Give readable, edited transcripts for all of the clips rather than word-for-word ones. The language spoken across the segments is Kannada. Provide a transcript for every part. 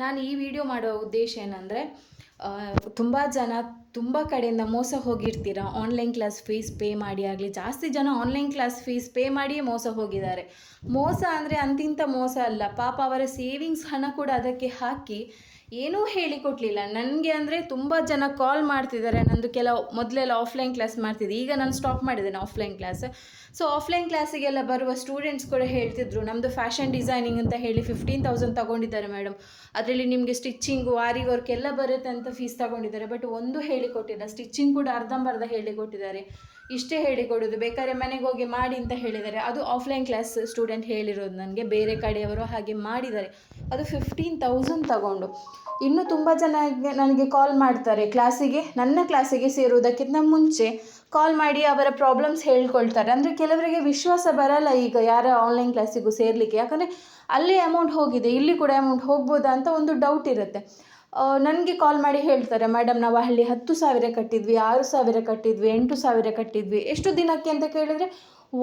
ನಾನು ಈ ವಿಡಿಯೋ ಮಾಡೋ ಉದ್ದೇಶ ಏನಂದರೆ, ತುಂಬ ಜನ ತುಂಬ ಕಡೆಯಿಂದ ಮೋಸ ಹೋಗಿರ್ತೀರ. ಆನ್ಲೈನ್ ಕ್ಲಾಸ್ ಫೀಸ್ ಪೇ ಮಾಡಿ ಆಗಲಿ, ಜಾಸ್ತಿ ಜನ ಆನ್ಲೈನ್ ಕ್ಲಾಸ್ ಫೀಸ್ ಪೇ ಮಾಡಿಯೇ ಮೋಸ ಹೋಗಿದ್ದಾರೆ. ಮೋಸ ಅಂದರೆ ಅಂತಿಂಥ ಮೋಸ ಅಲ್ಲ, ಪಾಪ ಅವರ ಸೇವಿಂಗ್ಸ್ ಹಣ ಕೂಡ ಅದಕ್ಕೆ ಹಾಕಿ ಏನೂ ಹೇಳಿಕೊಟ್ಲಿಲ್ಲ ನನಗೆ. ಅಂದರೆ ತುಂಬ ಜನ ಕಾಲ್ ಮಾಡ್ತಿದ್ದಾರೆ. ನಂದು ಮೊದಲೆಲ್ಲ ಆಫ್ಲೈನ್ ಕ್ಲಾಸ್ ಮಾಡ್ತಿದ್ದೆ, ಈಗ ನಾನು ಸ್ಟಾಪ್ ಮಾಡಿದ್ದೇನೆ ಆಫ್ಲೈನ್ ಕ್ಲಾಸ್. ಸೊ ಆಫ್ಲೈನ್ ಕ್ಲಾಸಿಗೆಲ್ಲ ಬರುವ ಸ್ಟೂಡೆಂಟ್ಸ್ ಕೂಡ ಹೇಳ್ತಿದ್ರು, ನಮ್ಮದು ಫ್ಯಾಷನ್ ಡಿಸೈನಿಂಗ್ ಅಂತ ಹೇಳಿ 15,000 ತಗೊಂಡಿದ್ದಾರೆ ಮೇಡಮ್, ಅದರಲ್ಲಿ ನಿಮಗೆ ಸ್ಟಿಚ್ಚಿಂಗು ಆರಿ ವರ್ಕ್ ಎಲ್ಲ ಬರುತ್ತೆ ಅಂತ ಫೀಸ್ ತಗೊಂಡಿದ್ದಾರೆ. ಬಟ್ ಒಂದು ಹೇಳಿಕೊಟ್ಟಿಲ್ಲ, ಸ್ಟಿಚ್ಚಿಂಗ್ ಕೂಡ ಅರ್ಧಂಬರ್ಧ ಹೇಳಿಕೊಟ್ಟಿದ್ದಾರೆ. ಇಷ್ಟೇ ಹೇಳಿಕೊಡೋದು, ಬೇಕಾದ್ರೆ ಮನೆಗೆ ಹೋಗಿ ಮಾಡಿ ಅಂತ ಹೇಳಿದ್ದಾರೆ. ಅದು ಆಫ್ಲೈನ್ ಕ್ಲಾಸ್ ಸ್ಟೂಡೆಂಟ್ ಹೇಳಿರೋದು ನನಗೆ. ಬೇರೆ ಕಡೆಯವರು ಹಾಗೆ ಮಾಡಿದ್ದಾರೆ, ಅದು 15,000 ತಗೊಂಡು. ಇನ್ನೂ ತುಂಬ ಜನ ನನಗೆ ಕಾಲ್ ಮಾಡ್ತಾರೆ, ನನ್ನ ಕ್ಲಾಸಿಗೆ ಸೇರುವುದಕ್ಕಿಂತ ಮುಂಚೆ ಕಾಲ್ ಮಾಡಿ ಅವರ ಪ್ರಾಬ್ಲಮ್ಸ್ ಹೇಳ್ಕೊಳ್ತಾರೆ. ಅಂದರೆ ಕೆಲವರಿಗೆ ವಿಶ್ವಾಸ ಬರಲ್ಲ ಈಗ ಯಾರ ಆನ್ಲೈನ್ ಕ್ಲಾಸಿಗೂ ಸೇರಲಿಕ್ಕೆ, ಯಾಕಂದರೆ ಅಲ್ಲಿ ಅಮೌಂಟ್ ಹೋಗಿದೆ, ಇಲ್ಲಿ ಕೂಡ ಅಮೌಂಟ್ ಹೋಗ್ಬೋದಾ ಅಂತ ಒಂದು ಡೌಟ್ ಇರುತ್ತೆ. ನನಗೆ ಕಾಲ್ ಮಾಡಿ ಹೇಳ್ತಾರೆ, ಮೇಡಮ್ ನಾವು ಅಲ್ಲಿ 10,000 ಕಟ್ಟಿದ್ವಿ, 6,000 ಕಟ್ಟಿದ್ವಿ, 8,000 ಕಟ್ಟಿದ್ವಿ. ಎಷ್ಟು ದಿನಕ್ಕೆ ಅಂತ ಕೇಳಿದರೆ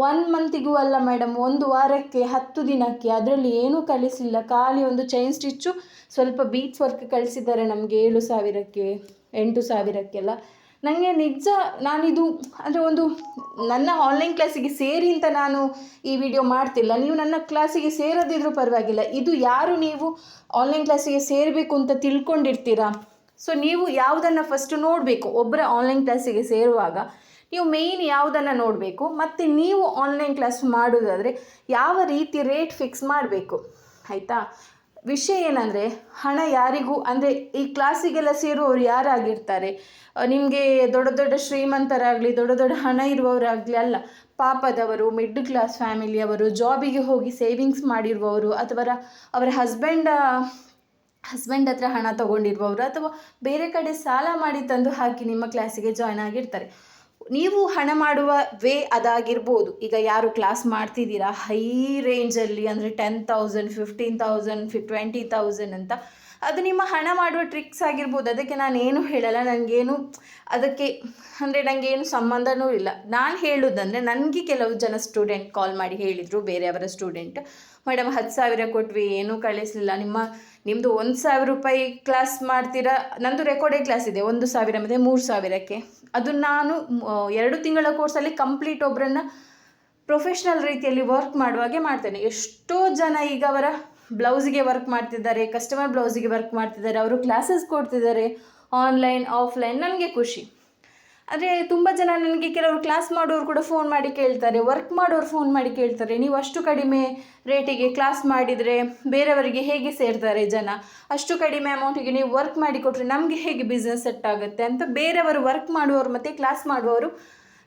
1 ಮಂತಿಗೂ ಅಲ್ಲ ಮೇಡಮ್, 1 ವಾರಕ್ಕೆ, 10 ದಿನಕ್ಕೆ. ಅದರಲ್ಲಿ ಏನೂ ಕಳಿಸಿಲ್ಲ, ಖಾಲಿ ಒಂದು ಚೈನ್ ಸ್ಟಿಚ್ಚು, ಸ್ವಲ್ಪ ಬೀಟ್ಸ್ ವರ್ಕ್ ಕಳಿಸಿದ್ದಾರೆ ನಮಗೆ 7,000ಕ್ಕೆ 8,000ಕ್ಕೆಲ್ಲ. ನನಗೆ ನಿಜ ನಾನಿದು ಅಂದರೆ ನನ್ನ ಆನ್ಲೈನ್ ಕ್ಲಾಸಿಗೆ ಸೇರಿ ಅಂತ ನಾನು ಈ ವಿಡಿಯೋ ಮಾಡ್ತಿಲ್ಲ. ನೀವು ನನ್ನ ಕ್ಲಾಸಿಗೆ ಸೇರದಿದ್ರೂ ಪರವಾಗಿಲ್ಲ, ಇದು ಯಾರು ನೀವು ಆನ್ಲೈನ್ ಕ್ಲಾಸಿಗೆ ಸೇರಬೇಕು ಅಂತ ತಿಳ್ಕೊಂಡಿರ್ತೀರಾ. ಸೊ ನೀವು ಯಾವುದನ್ನು ಫಸ್ಟು ನೋಡಬೇಕು, ಒಬ್ಬರ ಆನ್ಲೈನ್ ಕ್ಲಾಸಿಗೆ ಸೇರುವಾಗ ನೀವು ಮೇಯ್ನ್ ಯಾವುದನ್ನು ನೋಡಬೇಕು, ಮತ್ತು ನೀವು ಆನ್ಲೈನ್ ಕ್ಲಾಸ್ ಮಾಡೋದಾದರೆ ಯಾವ ರೀತಿ ರೇಟ್ ಫಿಕ್ಸ್ ಮಾಡಬೇಕು, ಆಯಿತಾ. ವಿಷಯ ಏನಂದರೆ, ಹಣ ಯಾರಿಗೂ ಅಂದರೆ ಈ ಕ್ಲಾಸಿಗೆಲ್ಲ ಸೇರುವವರು ಯಾರಾಗಿರ್ತಾರೆ, ನಿಮಗೆ ದೊಡ್ಡ ದೊಡ್ಡ ಶ್ರೀಮಂತರಾಗಲಿ, ದೊಡ್ಡ ದೊಡ್ಡ ಹಣ ಇರುವವರಾಗಲಿ ಅಲ್ಲ, ಪಾಪದವರು, ಮಿಡ್ಲ್ ಕ್ಲಾಸ್ ಫ್ಯಾಮಿಲಿಯವರು, ಜಾಬಿಗೆ ಹೋಗಿ ಸೇವಿಂಗ್ಸ್ ಮಾಡಿರುವವರು, ಅಥವಾ ಅವರ ಹಸ್ಬೆಂಡ್ ಹತ್ರ ಹಣ ತೊಗೊಂಡಿರುವವರು, ಅಥವಾ ಬೇರೆ ಕಡೆ ಸಾಲ ಮಾಡಿ ತಂದು ಹಾಕಿ ನಿಮ್ಮ ಕ್ಲಾಸಿಗೆ ಜಾಯ್ನ್ ಆಗಿರ್ತಾರೆ. ನೀವು ಹಣ ಮಾಡುವ ವೇ ಅದಾಗಿರ್ಬೋದು. ಈಗ ಯಾರು ಕ್ಲಾಸ್ ಮಾಡ್ತಿದ್ದೀರಾ ಹೈ ರೇಂಜಲ್ಲಿ, ಅಂದರೆ 10,000 15,000 20,000 ಅಂತ, ಅದು ನಿಮ್ಮ ಹಣ ಮಾಡುವ ಟ್ರಿಕ್ಸ್ ಆಗಿರ್ಬೋದು. ಅದಕ್ಕೆ ನಾನು ಏನು ಹೇಳಲ್ಲ, ನನಗೇನು ಸಂಬಂಧನೂ ಇಲ್ಲ. ನಾನು ಹೇಳೋದಂದರೆ, ನನಗೆ ಕೆಲವು ಜನ ಸ್ಟೂಡೆಂಟ್ ಕಾಲ್ ಮಾಡಿ ಹೇಳಿದರು, ಬೇರೆಯವರ ಸ್ಟೂಡೆಂಟ್, ಮೇಡಮ್ 10,000 ಕೊಟ್ವಿ, ಏನೂ ಕಳಿಸಲಿಲ್ಲ, ನಿಮ್ಮದು 1,000 ರೂಪಾಯಿ ಕ್ಲಾಸ್ ಮಾಡ್ತೀರಾ. ನಂದು ರೆಕಾರ್ಡೆಡ್ ಕ್ಲಾಸ್ ಇದೆ 1,000 ಮತ್ತು 3,000ಕ್ಕೆ. ಅದು ನಾನು 2 ತಿಂಗಳ ಕೋರ್ಸಲ್ಲಿ ಕಂಪ್ಲೀಟ್ ಒಬ್ಬರನ್ನು ಪ್ರೊಫೆಷ್ನಲ್ ರೀತಿಯಲ್ಲಿ ವರ್ಕ್ ಮಾಡುವಾಗೆ ಮಾಡ್ತೇನೆ. ಎಷ್ಟೋ ಜನ ಈಗ ಅವರ ಬ್ಲೌಸಿಗೆ ವರ್ಕ್ ಮಾಡ್ತಿದ್ದಾರೆ, ಕಸ್ಟಮರ್ ಬ್ಲೌಸಿಗೆ ವರ್ಕ್ ಮಾಡ್ತಿದ್ದಾರೆ, ಅವರು ಕ್ಲಾಸಸ್ ಕೊಡ್ತಿದ್ದಾರೆ ಆನ್ಲೈನ್ ಆಫ್ಲೈನ್. ನನಗೆ ಖುಷಿ. ಆದರೆ ತುಂಬ ಜನ ನನಗೆ, ಕೆಲವರು ಕ್ಲಾಸ್ ಮಾಡೋರು ಕೂಡ ಫೋನ್ ಮಾಡಿ ಕೇಳ್ತಾರೆ, ವರ್ಕ್ ಮಾಡೋರು ಫೋನ್ ಮಾಡಿ ಕೇಳ್ತಾರೆ, ನೀವು ಅಷ್ಟು ಕಡಿಮೆ ರೇಟಿಗೆ ಕ್ಲಾಸ್ ಮಾಡಿದರೆ ಬೇರೆಯವರಿಗೆ ಹೇಗೆ ಸೇರ್ತಾರೆ ಜನ, ಅಷ್ಟು ಕಡಿಮೆ ಅಮೌಂಟಿಗೆ ನೀವು ವರ್ಕ್ ಮಾಡಿ ಕೊಟ್ಟರೆ ನಮಗೆ ಹೇಗೆ ಬಿಸ್ನೆಸ್ ಸೆಟ್ ಆಗುತ್ತೆ ಅಂತ ಬೇರೆಯವರು ವರ್ಕ್ ಮಾಡುವವರು ಮತ್ತು ಕ್ಲಾಸ್ ಮಾಡುವವರು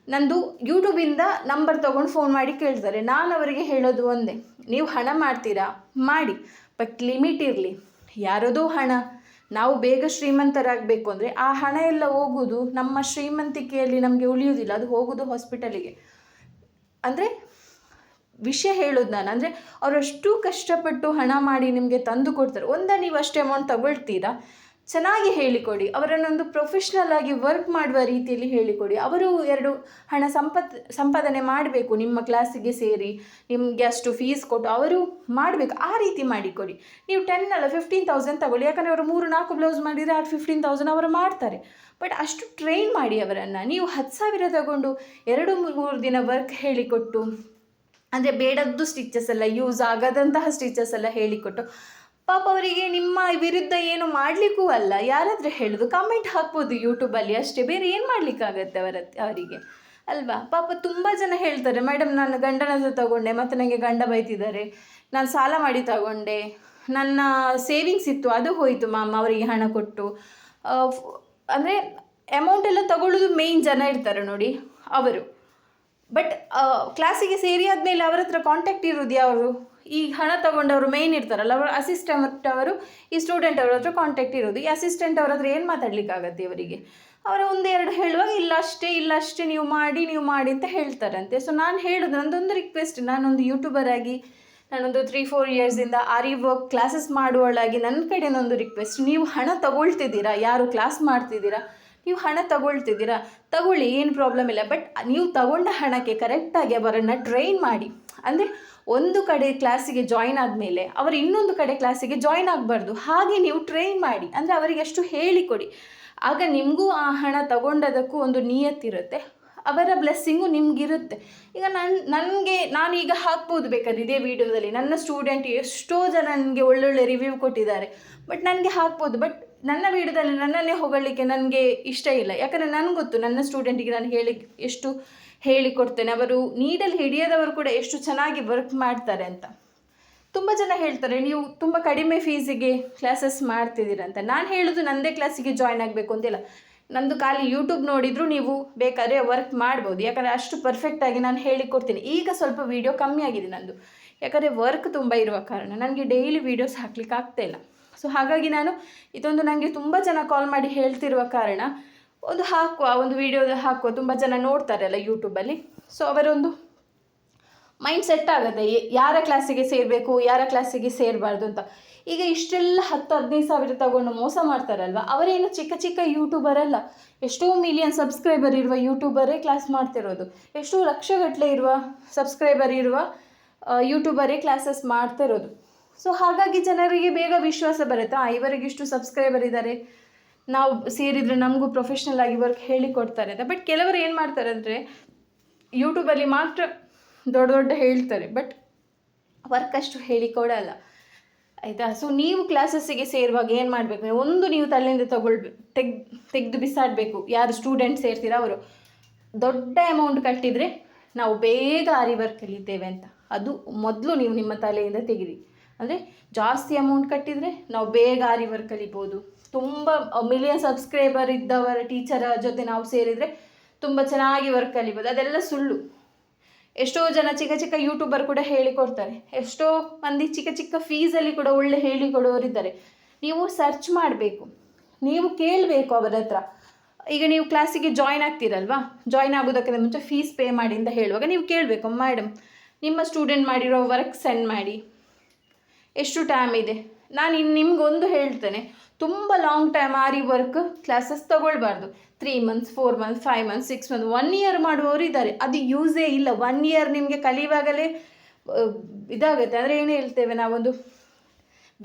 ನಂದು ಯೂಟ್ಯೂಬಿಂದ ನಂಬರ್ ತೊಗೊಂಡು ಫೋನ್ ಮಾಡಿ ಕೇಳ್ತಾರೆ. ನಾನು ಅವರಿಗೆ ಹೇಳೋದು ಒಂದೇ, ನೀವು ಹಣ ಮಾಡ್ತೀರಾ ಮಾಡಿ, ಬಟ್ ಲಿಮಿಟ್ ಇರಲಿ. ಯಾರದೋ ಹಣ ನಾವು ಬೇಗ ಶ್ರೀಮಂತರಾಗಬೇಕು ಅಂದರೆ ಆ ಹಣ ಎಲ್ಲ ಹೋಗೋದು ನಮ್ಮ ಶ್ರೀಮಂತಿಕೆಯಲ್ಲಿ ನಮಗೆ ಉಳಿಯೋದಿಲ್ಲ, ಅದು ಹೋಗೋದು ಹಾಸ್ಪಿಟಲಿಗೆ. ಅಂದರೆ ವಿಷಯ ಹೇಳೋದು ನಾನು, ಅಂದರೆ ಅವರಷ್ಟು ಕಷ್ಟಪಟ್ಟು ಹಣ ಮಾಡಿ ನಿಮಗೆ ತಂದು ಕೊಡ್ತಾರೆ. ನೀವು ಅಷ್ಟೇ ಅಮೌಂಟ್ ತಗೊಳ್ತೀರಾ, ಚೆನ್ನಾಗಿ ಹೇಳಿಕೊಡಿ, ಅವರನ್ನೊಂದು ಪ್ರೊಫೆಷ್ನಲ್ ಆಗಿ ವರ್ಕ್ ಮಾಡುವ ರೀತಿಯಲ್ಲಿ ಹೇಳಿಕೊಡಿ. ಅವರು 2 ಹಣ ಸಂಪಾದನೆ ಮಾಡಬೇಕು, ನಿಮ್ಮ ಕ್ಲಾಸಿಗೆ ಸೇರಿ ನಿಮಗೆ ಅಷ್ಟು ಫೀಸ್ ಕೊಟ್ಟು ಅವರು ಮಾಡಬೇಕು, ಆ ರೀತಿ ಮಾಡಿಕೊಡಿ. ನೀವು 10 ಅಲ್ಲ 15,000 ತಗೊಳ್ಳಿ, ಯಾಕಂದರೆ ಅವರು 3-4 ಬ್ಲೌಸ್ ಮಾಡಿದರೆ 15,000 ಅವರು ಮಾಡ್ತಾರೆ. ಬಟ್ ಅಷ್ಟು ಟ್ರೈನ್ ಮಾಡಿ ಅವರನ್ನು. ನೀವು 10,000 ತಗೊಂಡು 2-3 ದಿನ ವರ್ಕ್ ಹೇಳಿಕೊಟ್ಟು, ಅಂದರೆ ಬೇಡದ್ದು ಸ್ಟಿಚಸ್ ಎಲ್ಲ, ಯೂಸ್ ಆಗದಂತಹ ಸ್ಟಿಚಸ್ ಎಲ್ಲ ಹೇಳಿಕೊಟ್ಟು, ಪಾಪ ಅವರಿಗೆ ನಿಮ್ಮ ವಿರುದ್ಧ ಏನು ಮಾಡಲಿಕ್ಕೂ ಅಲ್ಲ. ಯಾರಾದರೂ ಹೇಳೋದು ಕಮೆಂಟ್ ಹಾಕ್ಬೋದು ಯೂಟ್ಯೂಬಲ್ಲಿ ಅಷ್ಟೇ, ಬೇರೆ ಏನು ಮಾಡಲಿಕ್ಕಾಗತ್ತೆ ಅವರಿಗೆ ಅಲ್ವಾ. ಪಾಪ ತುಂಬ ಜನ ಹೇಳ್ತಾರೆ, ಮೇಡಮ್ ನಾನು ಗಂಡನ ಹತ್ರ ತಗೊಂಡೆ, ಮತ್ತು ನನಗೆ ಗಂಡ ಬೈತಿದ್ದಾರೆ, ನಾನು ಸಾಲ ಮಾಡಿ ತಗೊಂಡೆ, ನನ್ನ ಸೇವಿಂಗ್ಸ್ ಇತ್ತು ಅದು ಹೋಯಿತು ಮ್ಯಾಮ್ ಅವರಿಗೆ ಹಣ ಕೊಟ್ಟು. ಅಂದರೆ ಅಮೌಂಟ್ ಎಲ್ಲ ತಗೊಳ್ಳೋದು ಮೇಯ್ನ್ ಜನ ಇರ್ತಾರೆ ನೋಡಿ ಅವರು. ಬಟ್ ಕ್ಲಾಸಿಗೆ ಸೇರಿ ಆದಮೇಲೆ ಅವರ ಹತ್ರ ಕಾಂಟ್ಯಾಕ್ಟ್ ಇರೋದು ಯಾರು, ಈ ಹಣ ತಗೊಂಡವರು ಮೇಯ್ನ್ ಇರ್ತಾರಲ್ಲ, ಅವರ ಅಸಿಸ್ಟೆಂಟ್ ಅವರು ಈ ಸ್ಟೂಡೆಂಟ್ ಅವರ ಹತ್ರ ಕಾಂಟ್ಯಾಕ್ಟ್ ಇರೋದು. ಈ ಅಸಿಸ್ಟೆಂಟ್ ಅವ್ರ ಹತ್ರ ಏನು ಮಾತಾಡಲಿಕ್ಕಾಗತ್ತೆ ಅವರಿಗೆ. ಅವರ 1-2 ಹೇಳುವಾಗ ಇಲ್ಲ ಅಷ್ಟೇ ನೀವು ಮಾಡಿ ಅಂತ ಹೇಳ್ತಾರಂತೆ. ಸೊ ನಾನು ಹೇಳೋದು, ನಂದೊಂದು ರಿಕ್ವೆಸ್ಟ್, ನಾನೊಂದು ಯೂಟ್ಯೂಬರ್ ಆಗಿ ನಾನೊಂದು 3-4 ಇಯರ್ಸಿಂದ ಆರಿ ವರ್ಕ್ ಕ್ಲಾಸಸ್ ಮಾಡುವಳಾಗಿ ನನ್ನ ಕಡೆಯೊಂದು ರಿಕ್ವೆಸ್ಟ್, ನೀವು ಹಣ ತಗೊಳ್ತಿದ್ದೀರಾ, ಯಾರು ಕ್ಲಾಸ್ ಮಾಡ್ತಿದ್ದೀರಾ ನೀವು ಹಣ ತಗೊಳ್ತಿದ್ದೀರಾ ತಗೊಳ್ಳಿ, ಏನು ಪ್ರಾಬ್ಲಮ್ ಇಲ್ಲ. ಬಟ್ ನೀವು ತಗೊಂಡ ಹಣಕ್ಕೆ ಕರೆಕ್ಟಾಗಿ ಅವರನ್ನು ಟ್ರೈನ್ ಮಾಡಿ. ಅಂದರೆ ಒಂದು ಕಡೆ ಕ್ಲಾಸಿಗೆ ಜಾಯ್ನ್ ಆದಮೇಲೆ ಅವರು ಇನ್ನೊಂದು ಕಡೆ ಕ್ಲಾಸಿಗೆ ಜಾಯ್ನ್ ಆಗಬಾರ್ದು. ಹಾಗೆ ನೀವು ಟ್ರೈನ್ ಮಾಡಿ, ಅಂದರೆ ಅವರಿಗೆ ಅಷ್ಟು ಹೇಳಿಕೊಡಿ. ಆಗ ನಿಮಗೂ ಆ ಹಣ ತಗೊಂಡದಕ್ಕೂ ಒಂದು ನಿಯತ್ತಿರುತ್ತೆ, ಅವರ ಬ್ಲೆಸ್ಸಿಂಗು ನಿಮಗಿರುತ್ತೆ. ಈಗ ನಾನು ಈಗ ಹಾಕ್ಬೋದು ಬೇಕಾದ್ರೆ ಇದೇ ವಿಡಿಯೋದಲ್ಲಿ, ನನ್ನ ಸ್ಟೂಡೆಂಟ್ ಎಷ್ಟೋ ಜನ ನನಗೆ ಒಳ್ಳೊಳ್ಳೆ ರಿವ್ಯೂ ಕೊಟ್ಟಿದ್ದಾರೆ, ಬಟ್ ನನಗೆ ಹಾಕ್ಬೋದು. ಬಟ್ ನನ್ನ ವಿಡಿಯೋದಲ್ಲಿ ನನ್ನನ್ನೇ ಹೊಗಳಲಿಕ್ಕೆ ನನಗೆ ಇಷ್ಟ ಇಲ್ಲ. ಯಾಕಂದರೆ ನನಗೆ ಗೊತ್ತು ನನ್ನ ಸ್ಟೂಡೆಂಟಿಗೆ ನಾನು ಎಷ್ಟು ಹೇಳಿಕೊಡ್ತೇನೆ, ಅವರು ನೀಡಲ್ಲಿ ಹಿಡಿಯದವರು ಕೂಡ ಎಷ್ಟು ಚೆನ್ನಾಗಿ ವರ್ಕ್ ಮಾಡ್ತಾರೆ ಅಂತ. ತುಂಬ ಜನ ಹೇಳ್ತಾರೆ ನೀವು ತುಂಬ ಕಡಿಮೆ ಫೀಸಿಗೆ ಕ್ಲಾಸಸ್ ಮಾಡ್ತಿದ್ದೀರಂತ. ನಾನು ಹೇಳೋದು ನನ್ನದೇ ಕ್ಲಾಸಿಗೆ ಜಾಯ್ನ್ ಆಗಬೇಕು ಅಂತಿಲ್ಲ. ನಂದು ಖಾಲಿ ಯೂಟ್ಯೂಬ್ ನೋಡಿದರೂ ನೀವು ಬೇಕಾದ್ರೆ ವರ್ಕ್ ಮಾಡ್ಬೋದು, ಯಾಕಂದರೆ ಅಷ್ಟು ಪರ್ಫೆಕ್ಟಾಗಿ ನಾನು ಹೇಳಿಕೊಡ್ತೀನಿ. ಈಗ ಸ್ವಲ್ಪ ವೀಡಿಯೋ ಕಮ್ಮಿ ಆಗಿದೆ ನಂದು, ಯಾಕಂದರೆ ವರ್ಕ್ ತುಂಬ ಇರುವ ಕಾರಣ ನನಗೆ ಡೈಲಿ ವೀಡಿಯೋಸ್ ಹಾಕ್ಲಿಕ್ಕೆ ಆಗ್ತಾಯಿಲ್ಲ. ಸೊ ಹಾಗಾಗಿ ನಾನು ಇದೊಂದು ನನಗೆ ತುಂಬ ಜನ ಕಾಲ್ ಮಾಡಿ ಹೇಳ್ತಿರುವ ಕಾರಣ ಒಂದು ವೀಡಿಯೋದ ಹಾಕುವ, ತುಂಬ ಜನ ನೋಡ್ತಾರಲ್ಲ ಯೂಟ್ಯೂಬಲ್ಲಿ. ಸೊ ಅವರೊಂದು ಮೈಂಡ್ ಸೆಟ್ ಆಗುತ್ತೆ ಯಾರ ಕ್ಲಾಸಿಗೆ ಸೇರಬೇಕು, ಯಾರ ಕ್ಲಾಸಿಗೆ ಸೇರಬಾರ್ದು ಅಂತ. ಈಗ ಇಷ್ಟೆಲ್ಲ 10-15 ಸಾವಿರ ತಗೊಂಡು ಮೋಸ ಮಾಡ್ತಾರಲ್ವ, ಅವರೇನು ಚಿಕ್ಕ ಚಿಕ್ಕ ಯೂಟ್ಯೂಬರ್ ಅಲ್ಲ, ಎಷ್ಟೋ ಮಿಲಿಯನ್ ಸಬ್ಸ್ಕ್ರೈಬರ್ ಇರುವ ಯೂಟ್ಯೂಬರೇ ಕ್ಲಾಸ್ ಮಾಡ್ತಿರೋದು, ಎಷ್ಟೋ ಲಕ್ಷಗಟ್ಟಲೆ ಇರುವ ಸಬ್ಸ್ಕ್ರೈಬರ್ ಇರುವ ಯೂಟ್ಯೂಬರೇ ಕ್ಲಾಸಸ್ ಮಾಡ್ತಿರೋದು. ಸೊ ಹಾಗಾಗಿ ಜನರಿಗೆ ಬೇಗ ವಿಶ್ವಾಸ ಬರುತ್ತೆ, ಇವರಿಗೆ ಇಷ್ಟು ಸಬ್ಸ್ಕ್ರೈಬರ್ ಇದ್ದಾರೆ, ನಾವು ಸೇರಿದರೆ ನಮಗೂ ಪ್ರೊಫೆಷ್ನಲ್ ಆಗಿ ವರ್ಕ್ ಹೇಳಿಕೊಡ್ತಾರೆ ಅಂತ. ಬಟ್ ಕೆಲವರು ಏನು ಮಾಡ್ತಾರೆ ಅಂದರೆ ಯೂಟ್ಯೂಬಲ್ಲಿ ಮಾತ್ರ ದೊಡ್ಡ ಹೇಳ್ತಾರೆ, ಬಟ್ ವರ್ಕ್ ಅಷ್ಟು ಹೇಳಿಕೊಡಲ್ಲ, ಆಯಿತಾ. ಸೊ ನೀವು ಕ್ಲಾಸಸ್ಸಿಗೆ ಸೇರುವಾಗ ಏನು ಮಾಡಬೇಕು, ನೀವು ತಲೆಯಿಂದ ತೆಗೆದು ಬಿಸಾಡಬೇಕು. ಯಾರು ಸ್ಟೂಡೆಂಟ್ ಸೇರ್ತೀರಾ ಅವರು ದೊಡ್ಡ ಅಮೌಂಟ್ ಕಟ್ಟಿದರೆ ನಾವು ಬೇಗ ಆರಿ ವರ್ಕ್ ಕಲಿತೇವೆ ಅಂತ, ಅದು ಮೊದಲು ನೀವು ನಿಮ್ಮ ತಲೆಯಿಂದ ತೆಗಿರಿ. ಅಂದರೆ ಜಾಸ್ತಿ ಅಮೌಂಟ್ ಕಟ್ಟಿದರೆ ನಾವು ಬೇಗ ಆರಿ ವರ್ಕ್ ಕಲಿಬೋದು. ತುಂಬ ಮಿಲಿಯನ್ ಸಬ್ಸ್ಕ್ರೈಬರ್ ಇದ್ದವರ ಟೀಚರ ಜೊತೆ ನಾವು ಸೇರಿದರೆ ತುಂಬ ಚೆನ್ನಾಗಿ ವರ್ಕ್ ಕಲಿಬೋದು. ಅದೆಲ್ಲ ಸುಳ್ಳು. ಎಷ್ಟೋ ಜನ ಚಿಕ್ಕ ಚಿಕ್ಕ ಯೂಟ್ಯೂಬರ್ ಕೂಡ ಹೇಳಿಕೊಡ್ತಾರೆ, ಎಷ್ಟೋ ಮಂದಿ ಚಿಕ್ಕ ಚಿಕ್ಕ ಫೀಸಲ್ಲಿ ಕೂಡ ಒಳ್ಳೆ ಹೇಳಿಕೊಡೋರಿದ್ದಾರೆ. ನೀವು ಸರ್ಚ್ ಮಾಡಬೇಕು, ನೀವು ಕೇಳಬೇಕು ಅವರ ಹತ್ರ. ಈಗ ನೀವು ಕ್ಲಾಸಿಗೆ ಜಾಯ್ನ್ ಆಗ್ತೀರಲ್ವಾ, ಜಾಯ್ನ್ ಆಗೋದಕ್ಕಿಂತ ಮುಂಚೆ ಫೀಸ್ ಪೇ ಮಾಡಿ ಅಂತ ಹೇಳುವಾಗ ನೀವು ಕೇಳಬೇಕು, ಮೇಡಮ್ ನಿಮ್ಮ ಸ್ಟೂಡೆಂಟ್ ಮಾಡಿರೋ ವರ್ಕ್ ಸೆಂಡ್ ಮಾಡಿ, ಎಷ್ಟು ಟೈಮ್ ಇದೆ. ನಾನು ನಿಮಗೊಂದು ಹೇಳ್ತೇನೆ, ತುಂಬ ಲಾಂಗ್ ಟೈಮ್ ಆರಿ work classes ತಗೊಳ್ಬಾರ್ದು. 3 months 4 months 5 months 6 months 1 year ಮಾಡುವವರು ಇದ್ದಾರೆ, ಅದು ಯೂಸೇ ಇಲ್ಲ. 1 year ನಿಮಗೆ ಕಲಿಯುವಾಗಲೇ ಇದಾಗುತ್ತೆ, ಅಂದರೆ ಏನು ಹೇಳ್ತೇವೆ ನಾವೊಂದು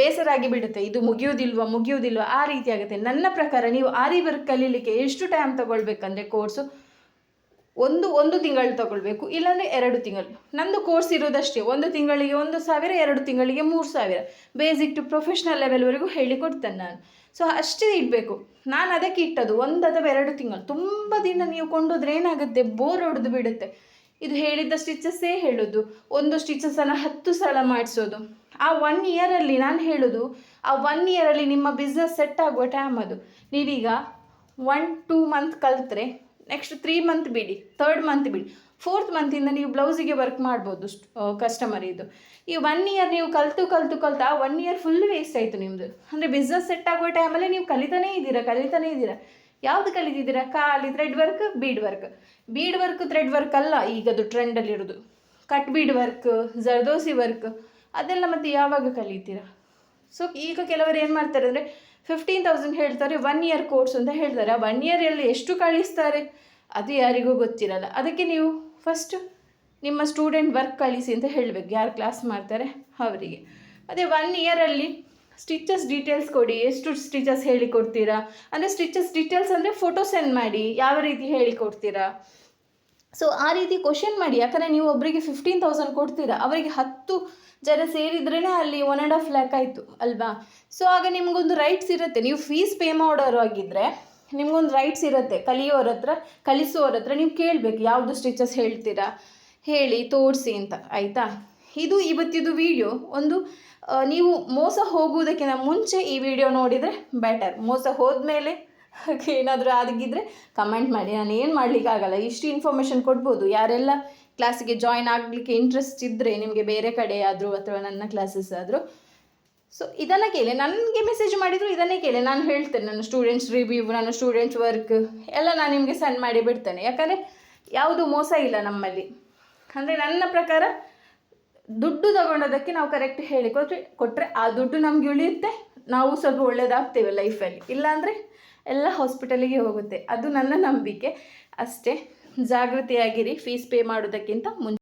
ಬೇಸರ ಆಗಿ ಬಿಡುತ್ತೆ, ಇದು ಮುಗಿಯೋದಿಲ್ವ ಆ ರೀತಿ ಆಗುತ್ತೆ. ನನ್ನ ಪ್ರಕಾರ ನೀವು ಆರಿ ವರ್ಕ್ ಕಲೀಲಿಕ್ಕೆ ಎಷ್ಟು ಟೈಮ್ ತಗೊಳ್ಬೇಕಂದ್ರೆ ಕೋರ್ಸು ಒಂದು ತಿಂಗಳು ತಗೊಳ್ಬೇಕು, ಇಲ್ಲಾಂದರೆ 2 ತಿಂಗಳು. ನಂದು ಕೋರ್ಸ್ ಇರೋದಷ್ಟೇ, 1 ತಿಂಗಳಿಗೆ 1,000, 2 ತಿಂಗಳಿಗೆ 3,000, ಬೇಸಿಕ್ ಟು ಪ್ರೊಫೆಷ್ನಲ್ ಲೆವೆಲ್ವರೆಗೂ ಹೇಳಿಕೊಡ್ತೇನೆ ನಾನು. ಸೊ ಅಷ್ಟೇ ಇಡಬೇಕು. ನಾನು ಅದಕ್ಕೆ ಇಟ್ಟದು 1 ಅಥವಾ 2 ತಿಂಗಳು. ತುಂಬ ದಿನ ನೀವು ಕೊಂಡೋದ್ರೆ ಏನಾಗುತ್ತೆ, ಬೋರ್ ಹೊಡೆದು ಬಿಡುತ್ತೆ. ಇದು ಹೇಳಿದ್ದ ಸ್ಟಿಚಸ್ಸೇ ಹೇಳೋದು, ಒಂದು ಸ್ಟಿಚಸನ್ನು 10 ಸಲ ಮಾಡಿಸೋದು. ಆ 1 ಇಯರಲ್ಲಿ ನಾನು ಹೇಳೋದು, ಆ 1 ಇಯರಲ್ಲಿ ನಿಮ್ಮ ಬಿಸ್ನೆಸ್ ಸೆಟ್ ಆಗುವ ಟೈಮ್ ಅದು. ನೀವೀಗ 1-2 ಮಂತ್ ಕಲಿತ್ರೆ ನೆಕ್ಸ್ಟ್ 3 ಮಂತ್ ಬಿಡಿ, 3rd ಮಂತ್ ಬಿಡಿ, 4th ಮಂತಿಂದ ನೀವು ಬ್ಲೌಸಿಗೆ ವರ್ಕ್ ಮಾಡ್ಬೋದು ಕಸ್ಟಮರ್ ಇದು. ಈ 1 ಇಯರ್ ನೀವು ಕಲಿತು ಆ 1 ಇಯರ್ ಫುಲ್ ವೇಸ್ಟ್ ಆಯಿತು ನಿಮ್ಮದು. ಅಂದರೆ ಬಿಸ್ನೆಸ್ ಸೆಟ್ ಆಗುವ ಟೈಮಲ್ಲಿ ನೀವು ಕಲಿತಾನೇ ಇದ್ದೀರಾ. ಯಾವುದು ಕಲಿತಿದ್ದೀರಾ? ಖಾಲಿ thread work, bead work thread work ಅಲ್ಲ ಈಗದು ಟ್ರೆಂಡಲ್ಲಿರೋದು. Cut bead work, zardozi work, ಅದೆಲ್ಲ ಮತ್ತೆ ಯಾವಾಗ ಕಲಿತೀರಾ? ಸೊ ಈಗ ಕೆಲವರು ಏನು ಮಾಡ್ತಾರೆ ಅಂದರೆ 15,000 ಹೇಳ್ತಾರೆ, 1 ಇಯರ್ ಕೋರ್ಸ್ ಅಂತ ಹೇಳ್ತಾರೆ. ಆ 1 ಇಯರಲ್ಲಿ ಎಷ್ಟು ಕಳಿಸ್ತಾರೆ ಅದು ಯಾರಿಗೂ ಗೊತ್ತಿರಲ್ಲ. ಅದಕ್ಕೆ ನೀವು ಫಸ್ಟ್ ನಿಮ್ಮ ಸ್ಟೂಡೆಂಟ್ ವರ್ಕ್ ಕಳಿಸಿ ಅಂತ ಹೇಳಬೇಕು, ಯಾರು ಕ್ಲಾಸ್ ಮಾಡ್ತಾರೆ ಅವರಿಗೆ. ಅದೇ 1 ಇಯರಲ್ಲಿ ಸ್ಟಿಚಸ್ ಡೀಟೇಲ್ಸ್ ಕೊಡಿ, ಎಷ್ಟು ಸ್ಟಿಚಸ್ ಹೇಳಿಕೊಡ್ತೀರಾ, ಅಂದರೆ ಸ್ಟಿಚಸ್ ಡೀಟೇಲ್ಸ್ ಅಂದರೆ ಫೋಟೋ ಸೆಂಡ್ ಮಾಡಿ, ಯಾವ ರೀತಿ ಹೇಳಿಕೊಡ್ತೀರಾ. ಸೊ ಆ ರೀತಿ ಕ್ವಶನ್ ಮಾಡಿ, ಯಾಕಂದರೆ ನೀವು ಒಬ್ಬರಿಗೆ 15,000 ಕೊಡ್ತೀರಾ, ಅವರಿಗೆ 10 ಜನ ಸೇರಿದ್ರೇ ಅಲ್ಲಿ 1.5 lakh ಆಯಿತು ಅಲ್ವಾ. ಸೊ ಆಗ ನಿಮಗೊಂದು ರೈಟ್ಸ್ ಇರುತ್ತೆ, ನೀವು ಫೀಸ್ ಪೇ ಮಾಡೋರು ಆಗಿದ್ದರೆ ನಿಮಗೊಂದು ರೈಟ್ಸ್ ಇರುತ್ತೆ, ಕಲಿಸೋರ ಹತ್ರ ನೀವು ಕೇಳಬೇಕು, ಯಾವುದು ಸ್ಟಿಚಸ್ ಹೇಳ್ತೀರಾ ಹೇಳಿ ತೋರಿಸಿ ಅಂತ, ಆಯಿತಾ. ಇದು ಇವತ್ತಿದು ವಿಡಿಯೋ. ನೀವು ಮೋಸ ಹೋಗುವುದಕ್ಕಿಂತ ಮುಂಚೆ ಈ ವಿಡಿಯೋ ನೋಡಿದರೆ ಬೆಟರ್. ಮೋಸ ಹೋದ್ಮೇಲೆ ಏನಾದರೂ ಆಗಿದ್ದರೆ ಕಮೆಂಟ್ ಮಾಡಿ, ನಾನು ಏನು ಮಾಡಲಿಕ್ಕಾಗಲ್ಲ, ಇಷ್ಟು ಇನ್ಫಾರ್ಮೇಷನ್ ಕೊಡ್ಬೋದು. ಯಾರೆಲ್ಲ ಕ್ಲಾಸಿಗೆ ಜಾಯ್ನ್ ಆಗಲಿಕ್ಕೆ ಇಂಟ್ರೆಸ್ಟ್ ಇದ್ದರೆ ನಿಮಗೆ ಬೇರೆ ಕಡೆ ಆದರೂ ಅಥವಾ ನನ್ನ ಕ್ಲಾಸಸ್ ಆದರೂ, ಸೊ ಇದನ್ನು ಕೇಳಿ, ನನಗೆ ಮೆಸೇಜ್ ಮಾಡಿದರೂ ಇದನ್ನೇ ಕೇಳಿ, ನಾನು ಹೇಳ್ತೇನೆ ನನ್ನ ಸ್ಟೂಡೆಂಟ್ಸ್ ರಿವ್ಯೂ, ನನ್ನ ಸ್ಟೂಡೆಂಟ್ಸ್ ವರ್ಕ್ ಎಲ್ಲ ನಾನು ನಿಮಗೆ ಸೆಂಡ್ ಮಾಡಿ ಬಿಡ್ತೇನೆ. ಯಾಕಂದರೆ ಯಾವುದು ಮೋಸ ಇಲ್ಲ ನಮ್ಮಲ್ಲಿ. ಅಂದರೆ ನನ್ನ ಪ್ರಕಾರ ದುಡ್ಡು ತಗೊಳೋದಕ್ಕೆ ನಾವು ಕರೆಕ್ಟ್ ಕೊಟ್ಟರೆ ಆ ದುಡ್ಡು ನಮಗೆ ಉಳಿಯುತ್ತೆ, ನಾವು ಸ್ವಲ್ಪ ಒಳ್ಳೆಯದಾಗ್ತೇವೆ ಲೈಫಲ್ಲಿ. ಇಲ್ಲಾಂದರೆ ಎಲ್ಲ ಹಾಸ್ಪಿಟಲಿಗೆ ಹೋಗುತ್ತೆ, ಅದು ನನ್ನ ನಂಬಿಕೆ ಅಷ್ಟೇ. ಜಾಗೃತಿಯಾಗಿರಿ ಫೀಸ್ ಪೇ ಮಾಡೋದಕ್ಕಿಂತ ಮುಂಚೆ.